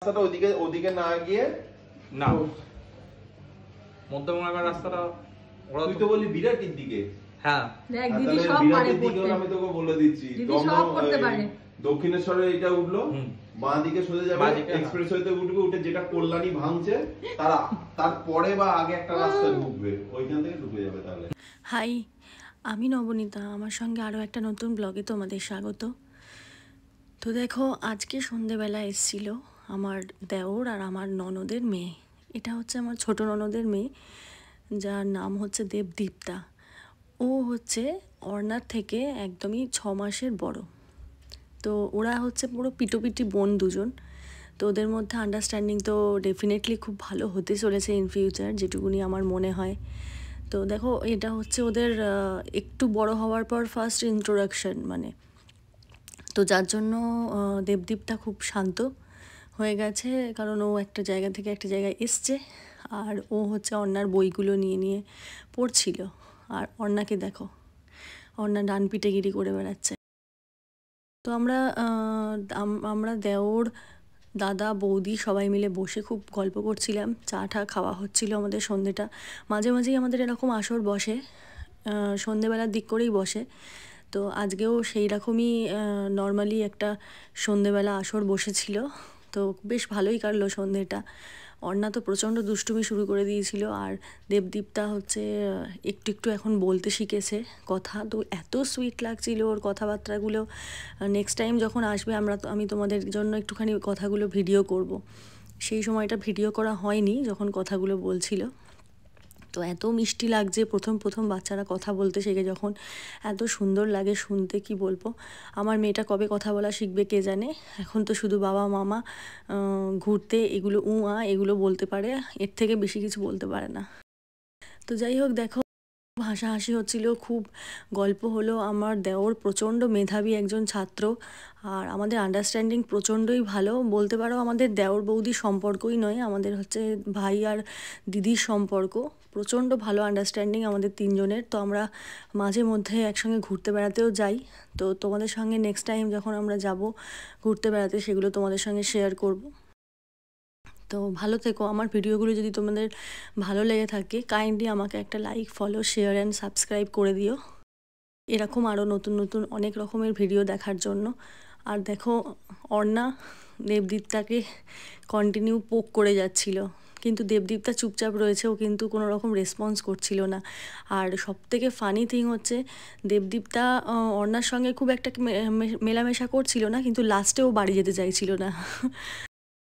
রাস্তাটা ওদিকে ওদিকে না গিয়ে না মধ্যমগ্রামের রাস্তাটা ওরা তুই তো বললি বিরাটির দিকে। হ্যাঁ দেখ দিদি সব পারে পড়তে। আমি তোকে বলে দিচ্ছি দিদি সব করতে পারে। দক্ষিণেশ্বরে এটা উঠলো, বাঁ দিকে সোজা যাবে, এক্সপ্রেসওয়েতে উঠবে, উঠে যেটা কল্যাণী ভাঙছে তার পরে বা আগে একটা রাস্তা ঢুকবে, ওইখান থেকে ঢুকে যাবে। তাহলে হাই, আমি নবনীতা। আমার সঙ্গে আরও একটা নতুন ব্লগে তোমাদের স্বাগত। তো দেখো, আজকে সন্ধেবেলা এসেছিল আমার দেওর আর আমার ননদের মেয়ে। এটা হচ্ছে আমার ছোট ননদের মেয়ে, যার নাম হচ্ছে দেবদীপ্তা। ও হচ্ছে অর্ণার থেকে একদমই 6 মাসের বড়। তো ওরা হচ্ছে পুরো পিটোপিটি বোন দুজন। তো ওদের মধ্যে আন্ডারস্ট্যান্ডিং তো ডেফিনেটলি খুব ভালো হতে চলেছে ইন ফিউচার, যেটুকুনি আমার মনে হয়। তো দেখো, এটা হচ্ছে ওদের একটু বড় হওয়ার পর ফার্স্ট ইন্ট্রোডাকশন, মানে তো যার জন্য দেবদীপটা খুব শান্ত হয়ে গেছে, কারণ ও একটা জায়গা থেকে একটা জায়গায় এসছে। আর ও হচ্ছে অর্ণার বইগুলো নিয়ে নিয়ে পড়ছিল। আর অর্ণাকে দেখো, অর্ণা ডান পিটেগিরি করে বেড়াচ্ছে। তো আমরা দেওর, দাদা, বৌদি সবাই মিলে বসে খুব গল্প করছিলাম। চা টা খাওয়া হচ্ছিল আমাদের সন্ধেটা। মাঝে মাঝেই আমাদের এরকম আসর বসে, সন্ধেবেলার দিক করেই বসে। তো আজকেও সেই রকমই নর্মালি একটা সন্ধেবেলা আসর বসেছিল। তো বেশ ভালোই কাটলো সন্ধেটা। অর্ণা তো প্রচণ্ড দুষ্টুমি শুরু করে দিয়েছিল, আর দেবদীপ্তা হচ্ছে একটু একটু এখন বলতে শিখেছে কথা। তো এত সুইট লাগছিল ওর কথাবার্তাগুলো। নেক্সট টাইম যখন আসবে আমি তোমাদের জন্য একটুখানি কথাগুলো ভিডিও করব। সেই সময়টা ভিডিও করা হয়নি যখন কথাগুলো বলছিল। তো এত মিষ্টি লাগছে, প্রথম প্রথম বাচ্চারা কথা বলতে শেখে যখন, এত সুন্দর লাগে শুনতে, কি বলবো। আমার মেয়েটা কবে কথা বলা শিখবে কে জানে। এখন তো শুধু বাবা, মামা, ঘুরতে, এগুলো এগুলো বলতে পারে, এর থেকে বেশি কিছু বলতে পারে না। তো যাই হোক, দেখো, হাসাহাসি হচ্ছিল, খুব গল্প হলো। আমার দেওর প্রচণ্ড মেধাবী একজন ছাত্র, আর আমাদের আন্ডারস্ট্যান্ডিং প্রচণ্ডই ভালো বলতে পারো। আমাদের দেওর বৌদির সম্পর্কই নয়, আমাদের হচ্ছে ভাই আর দিদির সম্পর্ক। প্রচণ্ড ভালো আন্ডারস্ট্যান্ডিং আমাদের তিনজনের। তো আমরা মাঝে মধ্যে একসঙ্গে ঘুরতে বেড়াতেও যাই। তো তোমাদের সঙ্গে নেক্সট টাইম যখন আমরা যাব ঘুরতে বেড়াতে, সেগুলো তোমাদের সঙ্গে শেয়ার করব। তো ভালো থেকো। আমার ভিডিওগুলো যদি তোমাদের ভালো লেগে থাকে, কাইন্ডলি আমাকে একটা like, follow, share and subscribe করে দিও, এরকম আরও নতুন নতুন অনেক রকমের ভিডিও দেখার জন্য। আর দেখো, অর্ণা দেবদীপ্তাকে কন্টিনিউ পোক করে যাচ্ছিল, কিন্তু দেবদীপ্তা চুপচাপ রয়েছে, ও কিন্তু কোনো রকম রেসপন্স করছিল না। আর সবথেকে ফানি থিং হচ্ছে, দেবদীপ্তা অর্ণার সঙ্গে খুব একটা মেলামেশা করছিল না, কিন্তু লাস্টে ও বাড়ি যেতে চাইছিল না।